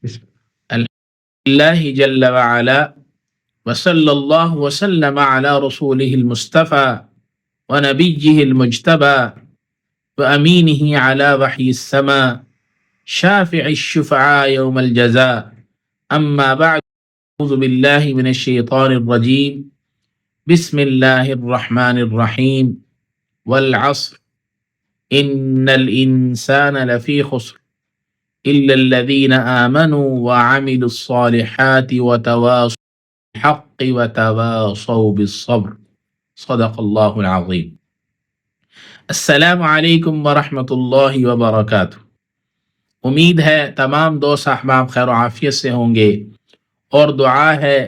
بسم اللہ جل وعلا وصلی اللہ وسلم علی رسولہ المصطفى ونبیہ المجتبى وامینہ علی وحی السماء شافع الشفعاء یوم الجزاء اما بعد اعوذ باللہ من الشیطان الرجیم بسم اللہ الرحمن الرحیم والعصر ان الانسان لفی خسر إلا الذين آمنوا وعملوا الصالحات وتواصوا بالحق وتواصوا بالصبر صدق اللہ العظیم۔ السلام علیکم ورحمۃ اللہ وبرکاتہ۔ امید ہے تمام دوست احباب خیر و عافیت سے ہوں گے، اور دعا ہے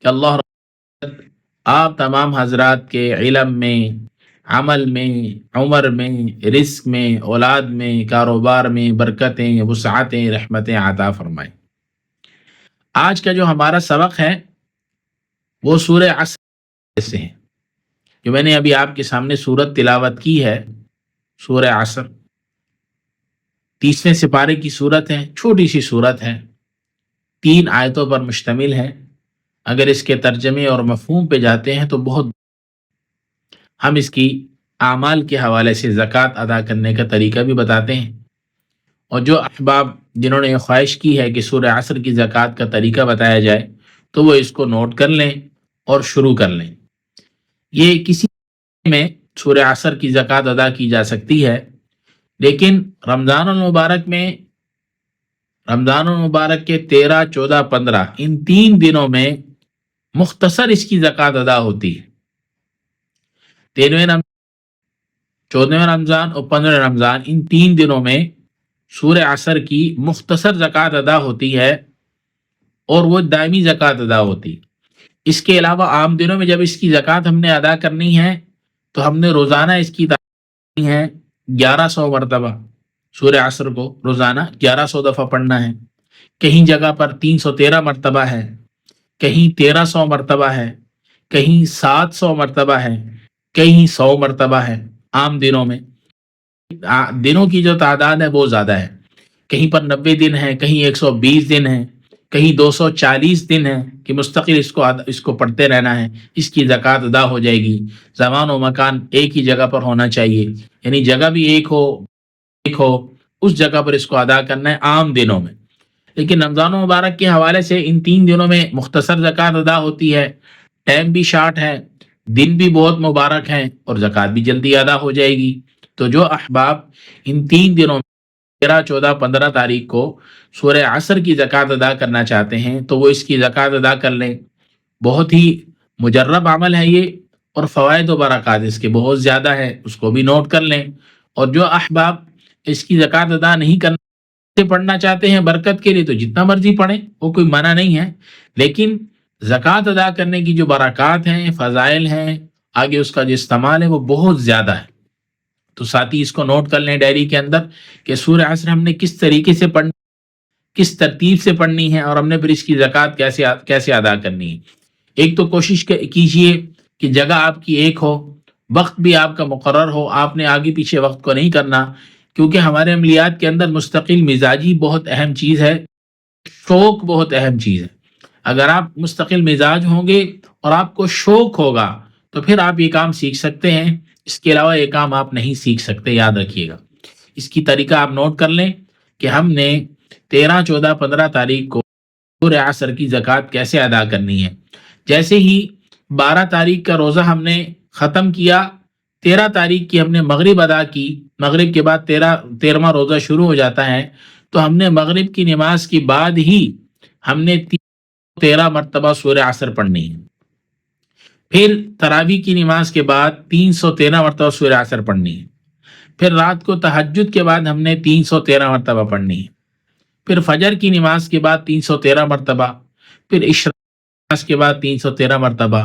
کہ اللہ رب آپ تمام حضرات کے علم میں، عمل میں، عمر میں، رزق میں، اولاد میں، کاروبار میں برکتیں، وسعتیں، رحمتیں عطا فرمائیں۔ آج کا جو ہمارا سبق ہے وہ سورہ عصر سے ہے، جو میں نے ابھی آپ کے سامنے سورت تلاوت کی ہے۔ سورہ عصر 30ویں سپارے کی سورت ہے، چھوٹی سی سورت ہے، 3 آیتوں پر مشتمل ہے۔ اگر اس کے ترجمے اور مفہوم پہ جاتے ہیں تو بہت، ہم اس کی اعمال کے حوالے سے زکوٰۃ ادا کرنے کا طریقہ بھی بتاتے ہیں، اور جو احباب جنہوں نے یہ خواہش کی ہے کہ سورہ عصر کی زکوٰۃ کا طریقہ بتایا جائے تو وہ اس کو نوٹ کر لیں اور شروع کر لیں۔ یہ کسی میں سورہ عصر کی زکوٰۃ ادا کی جا سکتی ہے، لیکن رمضان المبارک میں، رمضان المبارک کے 13، 14، 15 ان 3 دنوں میں مختصر اس کی زکوٰۃ ادا ہوتی ہے۔ 13ویں رمضان، 14ویں رمضان اور 15ویں رمضان، ان 3 دنوں میں سورہ عصر کی مختصر زکوٰۃ ادا ہوتی ہے، اور وہ دائمی زکوٰۃ ادا ہوتی ہے۔ اس کے علاوہ عام دنوں میں جب اس کی زکوٰۃ ہم نے ادا کرنی ہے تو ہم نے روزانہ اس کی ادا کرنی ہے 1100 مرتبہ۔ سورہ عصر کو روزانہ 1100 دفعہ پڑھنا ہے۔ کہیں جگہ پر 313 مرتبہ ہے، کہیں 1300 مرتبہ ہے، کہیں 700 مرتبہ ہے، کہیں 100 مرتبہ ہے۔ عام دنوں میں دنوں کی جو تعداد ہے وہ زیادہ ہے، کہیں پر 90 دن ہے، کہیں 120 دن ہے، کہیں 240 دن ہے کہ مستقل اس کو پڑھتے رہنا ہے۔ اس کی زکوٰۃ ادا ہو جائے گی۔ زمان و مکان ایک ہی جگہ پر ہونا چاہیے، یعنی جگہ بھی ایک ہو، اس جگہ پر اس کو ادا کرنا ہے عام دنوں میں۔ لیکن رمضان مبارک کے حوالے سے ان 3 دنوں میں مختصر زکوٰۃ ادا ہوتی ہے، ٹائم بھی شارٹ ہے، دن بھی بہت مبارک ہیں، اور زکوٰۃ بھی جلدی ادا ہو جائے گی۔ تو جو احباب ان 3 دنوں میں 13، 14، 15 تاریخ کو سورہ عصر کی زکوٰۃ ادا کرنا چاہتے ہیں تو وہ اس کی زکوٰۃ ادا کر لیں۔ بہت ہی مجرب عمل ہے یہ، اور فوائد و برکات اس کے بہت زیادہ ہے، اس کو بھی نوٹ کر لیں۔ اور جو احباب اس کی زکوٰۃ ادا نہیں کرنا، پڑھنا چاہتے ہیں برکت کے لیے، تو جتنا مرضی پڑھیں، وہ کوئی منع نہیں ہے، لیکن زکوٰۃ ادا کرنے کی جو برکات ہیں، فضائل ہیں، آگے اس کا جو استعمال ہے وہ بہت زیادہ ہے۔ تو ساتھی اس کو نوٹ کر لیں ڈائری کے اندر کہ سورہ عصر ہم نے کس طریقے سے پڑھنی، کس ترتیب سے پڑھنی ہے، اور ہم نے پھر اس کی زکوٰۃ کیسے ادا کرنی ہے۔ ایک تو کوشش کیجئے کہ جگہ آپ کی ایک ہو، وقت بھی آپ کا مقرر ہو، آپ نے آگے پیچھے وقت کو نہیں کرنا، کیونکہ ہمارے عملیات کے اندر مستقل مزاجی بہت اہم چیز ہے، شوق بہت اہم چیز ہے۔ اگر آپ مستقل مزاج ہوں گے اور آپ کو شوق ہوگا تو پھر آپ یہ کام سیکھ سکتے ہیں، اس کے علاوہ یہ کام آپ نہیں سیکھ سکتے، یاد رکھیے گا۔ اس کی طریقہ آپ نوٹ کر لیں کہ ہم نے 13، 14، 15 تاریخ کو سورہ عصر کی زکوٰۃ کیسے ادا کرنی ہے۔ جیسے ہی 12 تاریخ کا روزہ ہم نے ختم کیا، 13 تاریخ کی ہم نے مغرب ادا کی، مغرب کے بعد 13واں روزہ شروع ہو جاتا ہے، تو ہم نے مغرب کی نماز کے بعد ہی ہم نے 13 مرتبہ سورہ عصر پڑھنی ہے۔ پھر تراویح کی نماز کے بعد 313 مرتبہ سورہ عصر پڑھنی ہے۔ پھر رات کو تہجد کے بعد ہم نے 313 مرتبہ پڑھنی ہے۔ پھر فجر کی نماز کے بعد 313 مرتبہ، پھر عشاء کی نماز کے بعد 313 مرتبہ،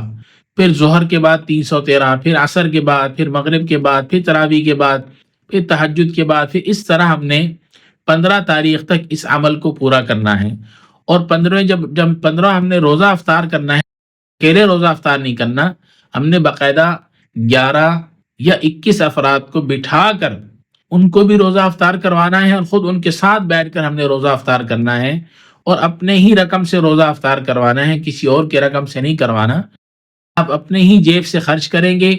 پھر ظہر کے بعد 313، پھر عصر کے بعد، پھر مغرب کے بعد، پھر تراویح کے بعد، پھر تہجد کے بعد، پھر اس طرح ہم نے 15 تاریخ تک اس عمل کو پورا کرنا ہے۔ اور 15 جب 15 ہم نے روزہ افطار کرنا ہے، اکیلے روزہ افطار نہیں کرنا، ہم نے باقاعدہ 11 یا 21 افراد کو بٹھا کر ان کو بھی روزہ افطار کروانا ہے، اور خود ان کے ساتھ بیٹھ کر ہم نے روزہ افطار کرنا ہے، اور اپنے ہی رقم سے روزہ افطار کروانا ہے، کسی اور کے رقم سے نہیں کروانا. آپ اپنے ہی جیب سے خرچ کریں گے،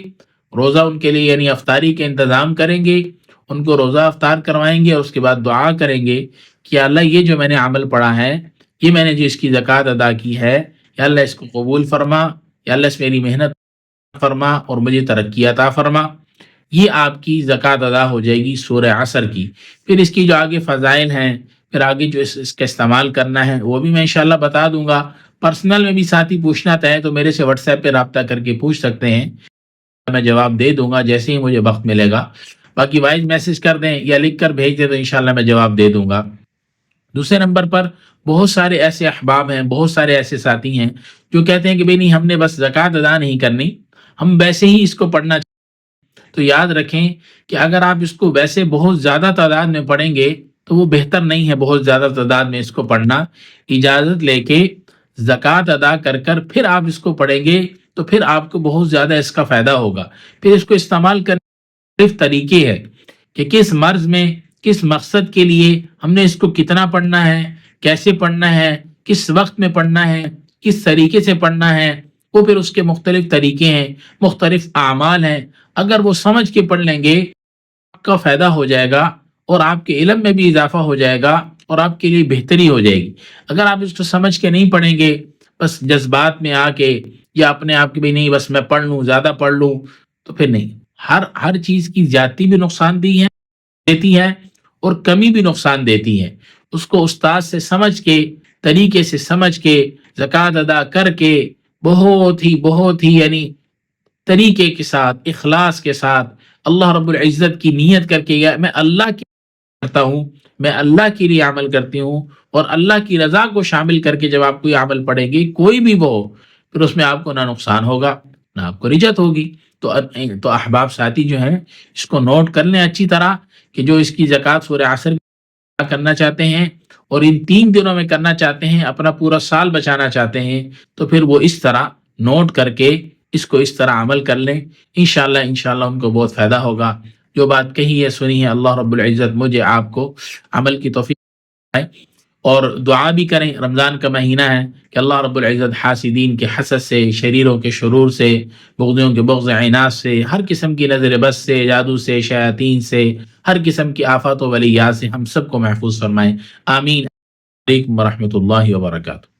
روزہ ان کے لیے یعنی افطاری کے انتظام کریں گے، ان کو روزہ افطار کروائیں گے، اور اس کے بعد دعا کریں گے کہ اللہ یہ جو میں نے عمل پڑھا ہے، یہ میں نے جو اس کی زکوٰۃ ادا کی ہے، یا اللہ اس کو قبول فرما، یا اللہ اس میری محنت فرما اور مجھے ترقی عطا فرما. یہ آپ کی زکوٰۃ ادا ہو جائے گی سورہ عصر کی. پھر اس کی جو آگے فضائل ہیں، پھر آگے جو اس کا استعمال کرنا ہے، وہ بھی میں انشاءاللہ بتا دوں گا. پرسنل میں بھی ساتھی پوچھنا چاہیں تو میرے سے واٹس ایپ پہ رابطہ کر کے پوچھ سکتے ہیں، میں جواب دے دوں گا جیسے ہی مجھے وقت ملے گا. باقی وائس میسج کر دیں یا لکھ کر بھیج دیں تو انشاءاللہ میں جواب دے دوں گا. دوسرے نمبر پر بہت سارے ایسے احباب ہیں، بہت سارے ایسے ساتھی ہیں جو کہتے ہیں کہ بھئی نہیں، ہم نے بس زکوٰۃ ادا نہیں کرنی، ہم ویسے ہی اس کو پڑھنا چاہتے. تو یاد رکھیں کہ اگر آپ اس کو ویسے بہت زیادہ تعداد میں پڑھیں گے تو وہ بہتر نہیں ہے بہت زیادہ تعداد میں اس کو پڑھنا. اجازت لے کے زکوٰۃ ادا کر کر پھر آپ اس کو پڑھیں گے تو پھر آپ کو بہت زیادہ اس کا فائدہ ہوگا. پھر اس کو استعمال کرنے کے مختلف طریقے ہیں کہ کس مرض میں، کس مقصد کے لیے ہم نے اس کو کتنا پڑھنا ہے، کیسے پڑھنا ہے، کس وقت میں پڑھنا ہے، کس طریقے سے پڑھنا ہے. وہ پھر اس کے مختلف طریقے ہیں، مختلف اعمال ہیں. اگر وہ سمجھ کے پڑھ لیں گے آپ کا فائدہ ہو جائے گا اور آپ کے علم میں بھی اضافہ ہو جائے گا اور آپ کے لیے بہتری ہو جائے گی. اگر آپ اس کو سمجھ کے نہیں پڑھیں گے، بس جذبات میں آ کے یا اپنے آپ کے بھی نہیں بس میں پڑھ لوں، زیادہ پڑھ لوں، تو پھر نہیں. ہر چیز کی زیادتی بھی نقصان دیتی ہے اور کمی بھی نقصان دیتی ہے. اس کو استاد سے سمجھ کے، طریقے سے سمجھ کے، زکوٰۃ ادا کر کے بہت ہی یعنی طریقے کے ساتھ، اخلاص کے ساتھ، اللہ رب العزت کی نیت کر کے، یا میں اللہ کی کرتا ہوں، میں اللہ کے لیے عمل کرتی ہوں، اور اللہ کی رضا کو شامل کر کے جب آپ کوئی عمل پڑھیں گے کوئی بھی وہ ہو، پھر اس میں آپ کو نہ نقصان ہوگا نہ آپ کو رجت ہوگی. تو احباب ساتھی جو ہیں اس کو نوٹ کر لیں اچھی طرح کہ جو اس کی زکوٰۃ سورہ عصر کرنا چاہتے ہیں اور ان 3 دنوں میں کرنا چاہتے ہیں، اپنا پورا سال بچانا چاہتے ہیں، تو پھر وہ اس طرح نوٹ کر کے اس کو اس طرح عمل کر لیں. انشاءاللہ ان کو بہت فائدہ ہوگا. جو بات کہی ہے سنی ہے، اللہ رب العزت مجھے آپ کو عمل کی توفیق دے. اور دعا بھی کریں، رمضان کا مہینہ ہے، کہ اللہ رب العزت حاسدین کے حسد سے، شریروں کے شرور سے، بغضیوں کے بغض عناد سے، ہر قسم کی نظر بد سے، جادو سے، شیاطین سے، ہر قسم کی آفات و ولیات سے ہم سب کو محفوظ فرمائیں. آمین. علیکم ورحمۃ اللہ وبرکاتہ.